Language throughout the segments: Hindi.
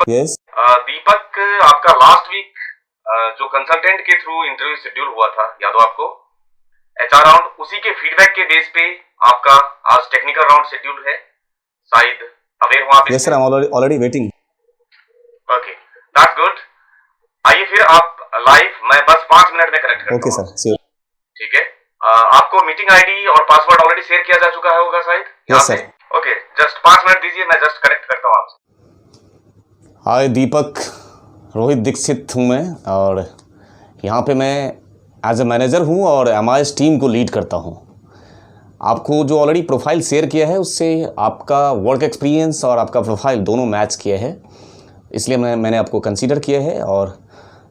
यस दीपक, आपका लास्ट वीक जो कंसल्टेंट के थ्रू इंटरव्यू शेड्यूल हुआ था, याद हो आपको? एचआर राउंड, उसी के फीडबैक के बेस पे आपका आज टेक्निकल राउंड शेड्यूल है। शायद अवेयर हो आप? Yes sir, I am already waiting. Okay, that's good. आइए फिर आप लाइव, मैं बस 5 मिनट में कनेक्ट करता हूं। Okay sir, sure. ठीक है। आपको मीटिंग आईडी और पासवर्ड ऑलरेडी शेयर किया जा चुका होगा शायद। Yes sir. Okay, just 5 minute दीजिए, मैं जस्ट कनेक्ट करता हूं आपसे। हाय दीपक, रोहित दीक्षित हूँ मैं, और यहाँ पे मैं एज ए मैनेजर हूँ और एमआईएस टीम को लीड करता हूँ। आपको जो ऑलरेडी प्रोफाइल शेयर किया है उससे आपका वर्क एक्सपीरियंस और आपका प्रोफाइल दोनों मैच किया है, इसलिए मैंने आपको कंसीडर किया है। और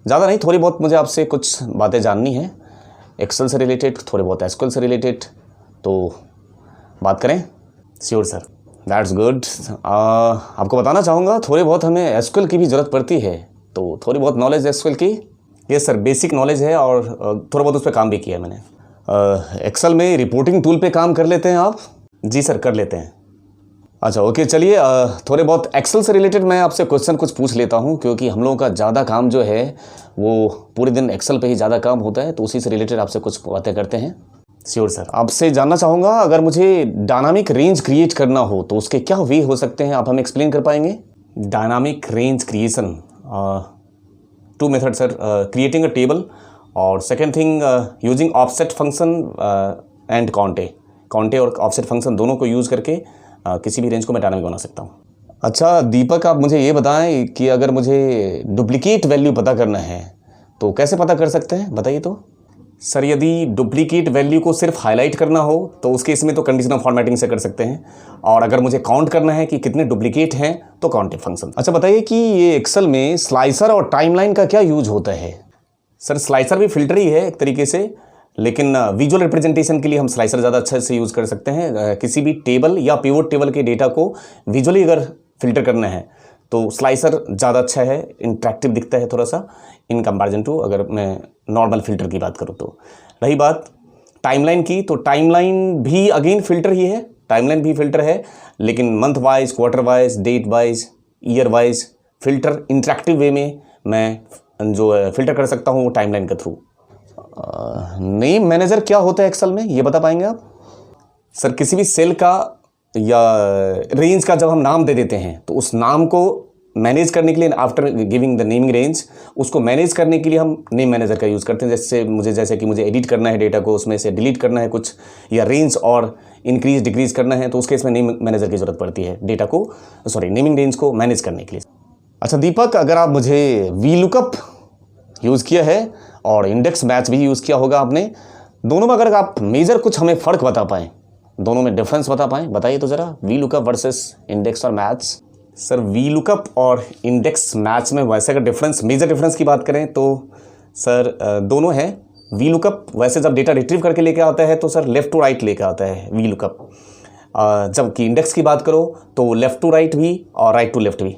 ज़्यादा नहीं, थोड़ी बहुत मुझे आपसे कुछ बातें जाननी है, एक्सेल से रिलेटेड, थोड़े बहुत एसक्यूएल से रिलेटेड, तो बात करें? Sure sir, that's good. आपको बताना चाहूँगा, थोड़े बहुत हमें एसक्यूएल की भी ज़रूरत पड़ती है, तो थोड़ी बहुत नॉलेज है एसक्यूएल की। यस सर, बेसिक नॉलेज है और थोड़ा बहुत उस पर काम भी किया है मैंने। एक्सेल में रिपोर्टिंग टूल पे काम कर लेते हैं आप? जी सर, कर लेते हैं। अच्छा ओके, चलिए थोड़े बहुत एक्सेल से रिलेटेड मैं आपसे क्वेश्चन कुछ पूछ लेता हूँ, क्योंकि हम लोगों का ज़्यादा काम जो है वो पूरे दिन एक्सेल पे ही ज़्यादा काम होता है, तो उसी से रिलेटेड आपसे कुछ बातें करते हैं। Sure sir. आपसे जानना चाहूँगा, अगर मुझे डायनामिक रेंज क्रिएट करना हो तो उसके क्या वे हो सकते हैं, आप हमें एक्सप्लेन कर पाएंगे? Dynamic range creation, 2 method sir, creating a table और second thing using offset function and counta और ऑफसेट फंक्शन दोनों को यूज़ करके किसी भी रेंज को मैं डायनामिक बना सकता हूँ। अच्छा दीपक, आप मुझे ये बताएं कि अगर मुझे डुप्लीकेट वैल्यू पता करना है तो कैसे पता कर सकते हैं, बताइए तो। सर, यदि डुप्लीकेट वैल्यू को सिर्फ हाईलाइट करना हो तो उसके इसमें तो कंडीशनल फॉर्मेटिंग से कर सकते हैं, और अगर मुझे काउंट करना है कि कितने डुप्लीकेट हैं तो काउंटिंग फंक्शन। अच्छा बताइए कि ये एक्सेल में स्लाइसर और टाइमलाइन का क्या यूज होता है? सर, स्लाइसर भी फिल्टर ही है एक तरीके से, लेकिन विजुअल रिप्रेजेंटेशन के लिए हम स्लाइसर ज़्यादा अच्छे से यूज़ कर सकते हैं। किसी भी टेबल या पिवोट टेबल के डेटा को विजुअली अगर फिल्टर करना है तो स्लाइसर ज़्यादा अच्छा है, इंटरेक्टिव दिखता है थोड़ा सा इन कंपैरिजन टू अगर मैं नॉर्मल फिल्टर की बात करूँ तो। रही बात टाइमलाइन की, तो टाइमलाइन भी अगेन फिल्टर ही है, टाइमलाइन भी फिल्टर है, लेकिन month wise, quarter wise, date wise, year wise filter interactive way में मैं जो फिल्टर कर सकता हूँ वो टाइमलाइन के थ्रू। नेम मैनेजर क्या होता है एक्सेल में, ये बता पाएंगे आप? सर, किसी भी सेल का या रेंज का जब हम नाम दे देते हैं तो उस नाम को मैनेज करने के लिए, after giving the naming range, उसको मैनेज करने के लिए हम नेम मैनेजर का यूज़ करते हैं। जैसे कि मुझे एडिट करना है डेटा को, उसमें से डिलीट करना है कुछ, या रेंज और इंक्रीज डिक्रीज करना है, तो उसके इसमें नेम मैनेजर की ज़रूरत पड़ती है डेटा को, नेमिंग रेंज को मैनेज करने के लिए। अच्छा दीपक, अगर आप मुझे वी लुकअप यूज़ किया है और इंडेक्स मैच भी यूज़ किया होगा आपने, दोनों में अगर आप मेजर कुछ हमें फ़र्क बता पाएँ, दोनों में डिफरेंस बता पाएँ, बताइए तो ज़रा, वी लुकअप वर्सेस इंडेक्स और मैच। सर, वी लुकअप और इंडेक्स मैच में वैसे अगर डिफरेंस, मेजर डिफरेंस की बात करें तो सर दोनों हैं। वी लुकअप वैसे जब डेटा रिट्रीव करके लेके आता है तो सर लेफ़्ट टू राइट लेके आता है वी लुकअप, जबकि इंडेक्स की बात करो तो लेफ़्ट टू राइट भी और राइट टू लेफ़्ट भी,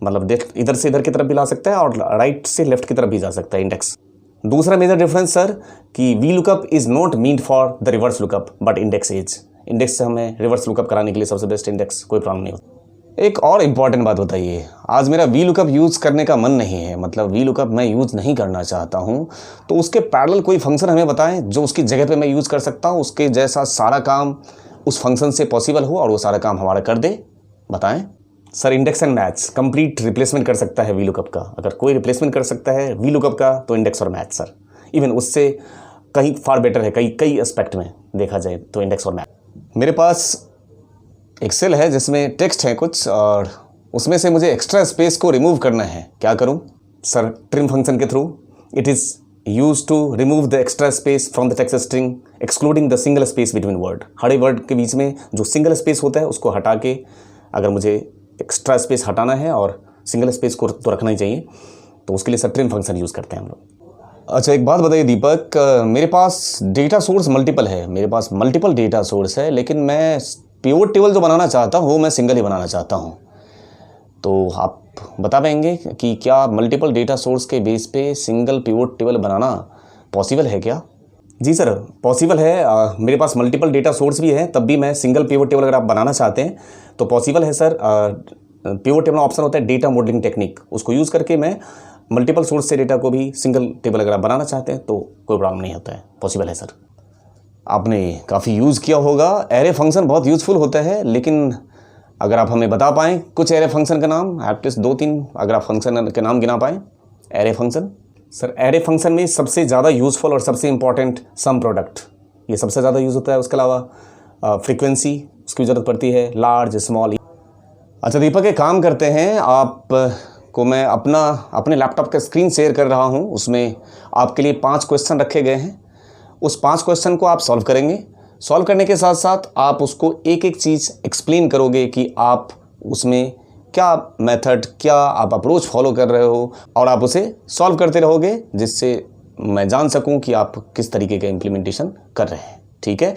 मतलब इधर से इधर की तरफ भी ला सकता है और राइट से लेफ़्ट की तरफ भी जा सकता है इंडेक्स। दूसरा मेजर डिफरेंस सर कि V lookup is not mean for the reverse lookup but index is. Index से हमें रिवर्स लुकअप कराने के लिए सबसे बेस्ट इंडेक्स, कोई प्रॉब्लम नहीं होता। एक और इम्पॉर्टेंट बात बताइए, आज मेरा वी लुकअप यूज़ करने का मन नहीं है, मतलब वी लुकअप मैं यूज़ नहीं करना चाहता हूँ, तो उसके पैरेलल कोई फंक्शन हमें बताएं जो उसकी जगह पे मैं यूज़ कर सकता हूँ, उसके जैसा सारा काम उस फंक्शन से पॉसिबल हो और वो सारा काम हमारा कर दे, बताएं। Sir, index and match complete replacement कर सकता है वी लुकअप का। अगर कोई रिप्लेसमेंट कर सकता है वी लुकअप का तो इंडेक्स और मैच सर, इवन उससे कहीं फार बेटर है, कई एस्पेक्ट में देखा जाए तो इंडेक्स और मैच। मेरे पास एक्सेल है जिसमें टेक्स्ट है कुछ, और उसमें से मुझे एक्स्ट्रा स्पेस को रिमूव करना है, क्या करूं? सर, ट्रिम फंक्शन के through it is use to remove the extra space from the text string excluding the single space between word. हर वर्ड के बीच में जो सिंगल स्पेस होता है उसको हटा के, अगर मुझे एक्स्ट्रा स्पेस हटाना है और सिंगल स्पेस को तो रखना ही चाहिए, तो उसके लिए सर ट्रिम फंक्शन यूज़ करते हैं हम लोग। अच्छा एक बात बताइए दीपक, मेरे पास डेटा सोर्स मल्टीपल है, मेरे पास मल्टीपल डेटा सोर्स है, लेकिन मैं पिवोट टेबल जो बनाना चाहता हूँ वो मैं सिंगल ही बनाना चाहता हूँ, तो आप बता पाएंगे कि क्या मल्टीपल डेटा सोर्स के बेस पे सिंगल पिवोट टेबल बनाना पॉसिबल है क्या? जी सर, पॉसिबल है। मेरे पास मल्टीपल डेटा सोर्स भी है, तब भी मैं सिंगल पिवोट टेबल अगर आप बनाना चाहते हैं तो पॉसिबल है सर। पिवट टेबल ऑप्शन होता है डेटा मॉडलिंग टेक्निक, उसको यूज़ करके मैं मल्टीपल सोर्स से डेटा को भी सिंगल टेबल अगर आप बनाना चाहते हैं तो कोई प्रॉब्लम नहीं होता है, पॉसिबल है सर। आपने काफ़ी यूज़ किया होगा, एरे फंक्शन बहुत यूज़फुल होता है, लेकिन अगर आप हमें बता पाएँ कुछ एरे फंक्शन का नाम, एटलीस्ट 2-3 अगर आप फंक्शन के नाम गिना पाएँ array function. Sir array function में सबसे ज़्यादा यूज़फुल और सबसे इंपॉर्टेंट सम प्रोडक्ट, ये सबसे ज़्यादा यूज़ होता है। उसके अलावा फ्रीक्वेंसी उसकी ज़रूरत पड़ती है, लार्ज स्मॉल। अच्छा दीपक, एक काम करते हैं, आप को मैं अपने लैपटॉप का स्क्रीन शेयर कर रहा हूं, उसमें आपके लिए 5 क्वेश्चन रखे गए हैं। उस 5 क्वेश्चन को आप सॉल्व करेंगे। सॉल्व करने के साथ साथ आप उसको एक एक चीज़ एक्सप्लेन करोगे कि आप उसमें क्या मेथड, क्या आप अप्रोच फॉलो कर रहे हो, और आप उसे सॉल्व करते रहोगे, जिससे मैं जान सकूं कि आप किस तरीके का इम्प्लीमेंटेशन कर रहे हैं। ठीक है,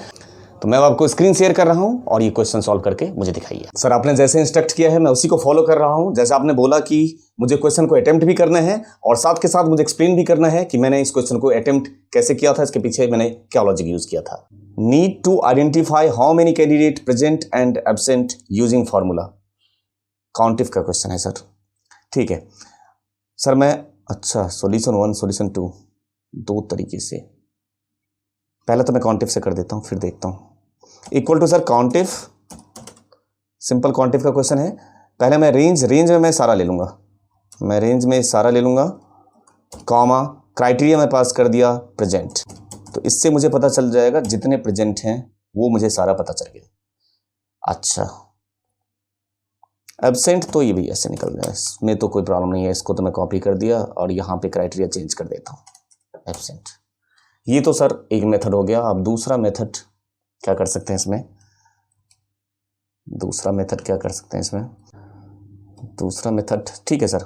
तो मैं आपको स्क्रीन शेयर कर रहा हूं और ये क्वेश्चन सॉल्व करके मुझे दिखाइए। सर आपने जैसे इंस्ट्रक्ट किया है मैं उसी को फॉलो कर रहा हूं। जैसे आपने बोला कि मुझे क्वेश्चन को अटेम्प्ट भी करना है और साथ के साथ मुझे एक्सप्लेन भी करना है कि मैंने इस क्वेश्चन को अटेम्प्ट कैसे किया था, इसके पीछे मैंने क्या लॉजिक यूज किया था। Need to identify how many candidate present and absent using formula. Countif का क्वेश्चन है सर। ठीक है सर, मैं अच्छा सॉल्यूशन 1 सॉल्यूशन 2 दो तरीके से, पहले तो मैं काउंटिव से कर देता हूँ फिर देखता हूँ। इक्वल टू सर काउंटिव, सिंपल काउंटिव का क्वेश्चन है। पहले मैं रेंज में मैं सारा ले लूँगा, मैं रेंज में सारा ले लूँगा, कॉमा क्राइटेरिया में पास कर दिया प्रेजेंट, तो इससे मुझे पता चल जाएगा जितने प्रेजेंट हैं वो मुझे सारा पता चल गया। अच्छा एब्सेंट तो ये भी ऐसे निकल गया, इसमें तो कोई प्रॉब्लम नहीं है, इसको तो मैं कॉपी कर दिया और यहाँ पे क्राइटेरिया चेंज कर देता हूँ एब्सेंट। ये तो सर एक मेथड हो गया। अब दूसरा मेथड क्या कर सकते हैं इसमें, दूसरा मेथड क्या कर सकते हैं इसमें, दूसरा मेथड ठीक है सर,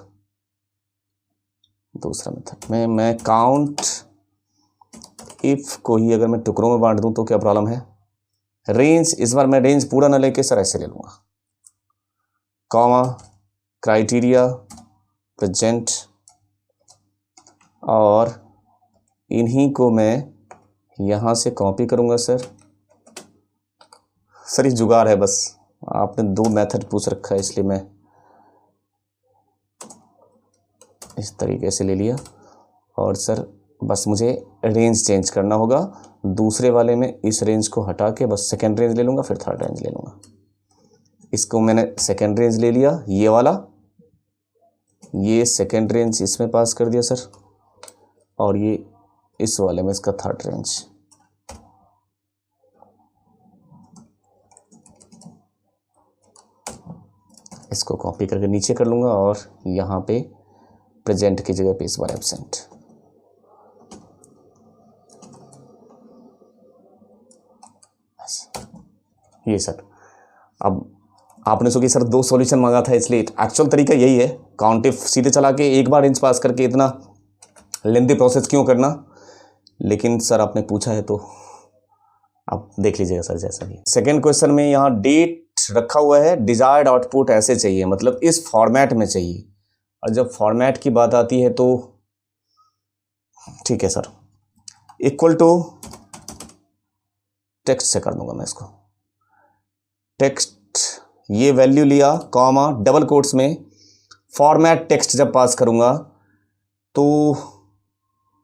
दूसरा मेथड में मैं काउंट इफ को ही अगर मैं टुकड़ों में बांट दूं तो क्या प्रॉब्लम है। रेंज, इस बार मैं रेंज पूरा ना लेके सर ऐसे ले लूँगा, कॉमा क्राइटेरिया प्रेजेंट, और इन्हीं को मैं यहाँ से कॉपी करूँगा सर। सर ये जुगाड़ है बस, आपने 2 मेथड पूछ रखा है इसलिए मैं इस तरीके से ले लिया। और सर बस मुझे रेंज चेंज करना होगा, दूसरे वाले में इस रेंज को हटा के बस सेकेंड रेंज ले लूँगा, फिर थर्ड रेंज ले लूँगा। इसको मैंने सेकेंड रेंज ले लिया, ये वाला, ये सेकेंड रेंज इसमें पास कर दिया सर, और ये इस वाले में इसका थर्ड रेंज। इसको कॉपी करके नीचे कर लूँगा और यहाँ पे प्रेजेंट की जगह पे इस बार एब्सेंट। ये सर, अब आपने सोची सर 2 सॉल्यूशन मांगा था इसलिए एक्चुअल तरीका यही है, काउंटिव सीधे चला के एक बार रेंज पास करके इतना लेंथी प्रोसेस क्यों करना, लेकिन सर आपने पूछा है तो आप देख लीजिएगा सर जैसा भी। सेकेंड क्वेश्चन में यहाँ डेट रखा हुआ है, डिजायर्ड आउटपुट ऐसे चाहिए, मतलब इस फॉर्मेट में चाहिए, और जब फॉर्मेट की बात आती है तो ठीक है सर, इक्वल टू टेक्स्ट से कर दूंगा मैं इसको, टेक्स्ट ये वैल्यू लिया, कॉमा डबल कोट्स में फॉर्मेट टेक्स्ट जब पास करूंगा तो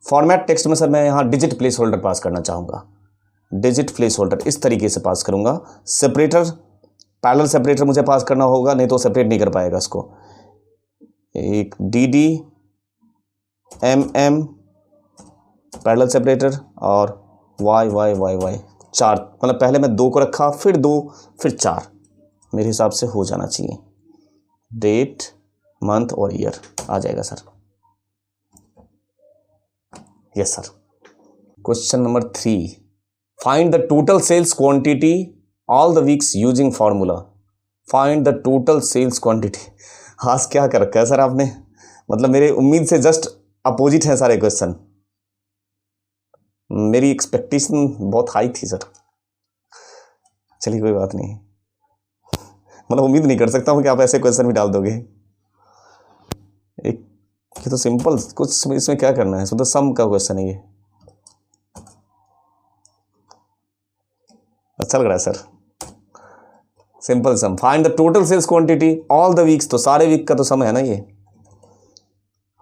फॉर्मेट टेक्स्ट में सर मैं यहाँ डिजिट प्लेस होल्डर पास करना चाहूँगा, डिजिट प्लेस होल्डर इस तरीके से पास करूँगा। सेपरेटर, पैरेलल सेपरेटर मुझे पास करना होगा, नहीं तो सेपरेट नहीं कर पाएगा इसको। एक डी एम पैरेलल सेपरेटर और वाई 4, मतलब पहले मैं 2 को रखा, फिर 2, फिर 4, मेरे हिसाब से हो जाना चाहिए। डेट, मंथ और ईयर आ जाएगा sir. Yes sir. Question number 3, find the total sales quantity all the weeks using formula. Find the total sales quantity, आज क्या कर रखा है सर आपने, मतलब मेरे उम्मीद से जस्ट अपोजिट है सारे क्वेश्चन। मेरी एक्सपेक्टेशन बहुत हाई थी सर, चलिए कोई बात नहीं, मतलब उम्मीद नहीं कर सकता हूँ कि आप ऐसे क्वेश्चन भी डाल दोगे। एक ये तो सिंपल कुछ, इसमें क्या करना है, तो सम का क्वेश्चन है ये, अच्छा लग रहा है sir. Simple sum. Find the total sales quantity all the weeks, तो सारे वीक का तो सम है ना ये।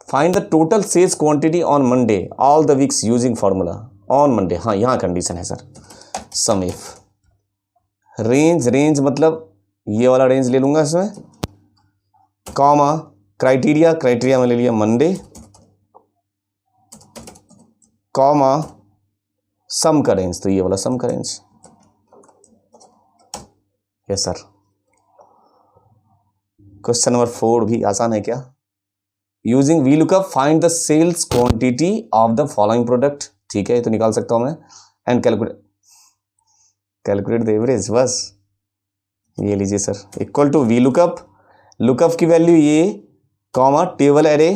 Find the total sales quantity on Monday all the weeks using formula on Monday. हाँ यहाँ कंडीशन है sir, sum if range, range मतलब ये वाला रेंज ले लूंगा इसमें, कॉमा क्राइटेरिया, क्राइटेरिया में ले लिया मंडे, कॉमा सम का रेंज, तो ये वाला सम का range. Yes sir. Question number 4 भी आसान है क्या? Using V lookup find the sales quantity of the following product. ठीक है, ये तो निकाल सकता हूं मैं। एंड कैलकुलेट द एवरेज, बस ये लीजिए sir, equal to V lookup, lookup की वैल्यू ये, comma table array,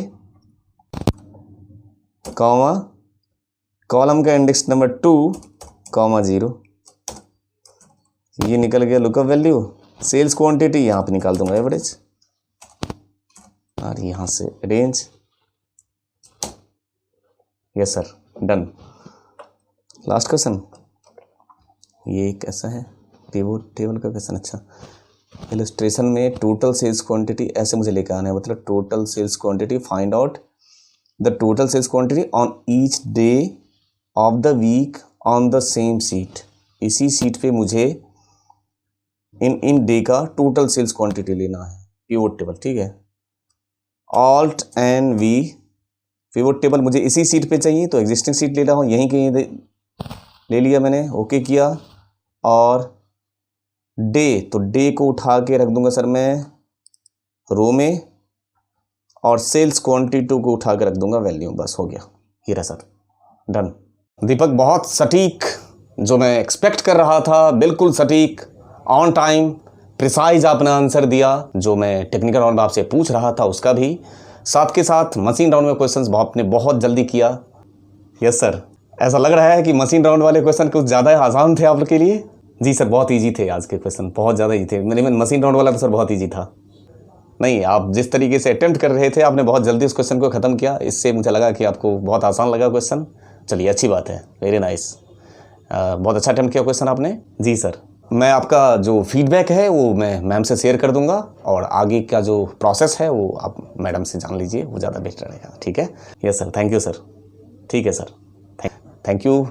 comma column का इंडेक्स नंबर 2, कॉमा 0। ये निकल गया लुकअप वैल्यू, सेल्स क्वांटिटी यहाँ पे निकाल दूंगा एवरेज, और यहाँ से range. Yes sir, done. Last question, ये कैसा है, पिवोट टेबल का क्वेश्चन। अच्छा, इलस्ट्रेशन में टोटल सेल्स क्वांटिटी ऐसे मुझे लेकर आना है, मतलब total sales quantity, find out the total sales quantity on each day of the week on the same sheet. इसी सीट पे मुझे इन डे का टोटल सेल्स क्वांटिटी लेना है, पिवोट टेबल। ठीक है, alt and V, pivot table मुझे इसी सीट पे चाहिए, तो एग्जिस्टिंग सीट ले रहा हूँ, यहीं कहीं ले लिया मैंने, ओके किया। और डे, तो डे को उठा के रख दूंगा सर मैं रो में, और सेल्स क्वांटिटी को उठा के रख दूंगा वैल्यू, बस हो गया। ये रहा सर, डन। दीपक बहुत सटीक, जो मैं एक्सपेक्ट कर रहा था, बिल्कुल सटीक, ऑन टाइम, प्रिसाइज आपने आंसर दिया। जो मैं टेक्निकल राउंड में आपसे पूछ रहा था उसका भी, साथ के साथ मशीन राउंड में क्वेश्चंस आपने बहुत जल्दी किया। यस सर, ऐसा लग रहा है कि मशीन राउंड वाले क्वेश्चन कुछ ज़्यादा आसान थे आपके लिए। जी सर, बहुत इजी थे आज के क्वेश्चन, बहुत ज़्यादा ईजी थे। मैंने मशीन राउंड वाला तो सर बहुत ईजी था। नहीं, आप जिस तरीके से अटेम्प्ट कर रहे थे, आपने बहुत जल्दी उस क्वेश्चन को ख़त्म किया, इससे मुझे लगा कि आपको बहुत आसान लगा क्वेश्चन। चलिए, अच्छी बात है, वेरी नाइस। बहुत अच्छा अटेम्प्ट किया क्वेश्चन आपने। जी सर, मैं आपका जो फीडबैक है वो मैं मैम से शेयर कर दूंगा, और आगे का जो प्रोसेस है वो आप मैडम से जान लीजिए, वो ज़्यादा बेटर रहेगा। ठीक है, yes sir, thank you sir. ठीक है सर, थैंक यू।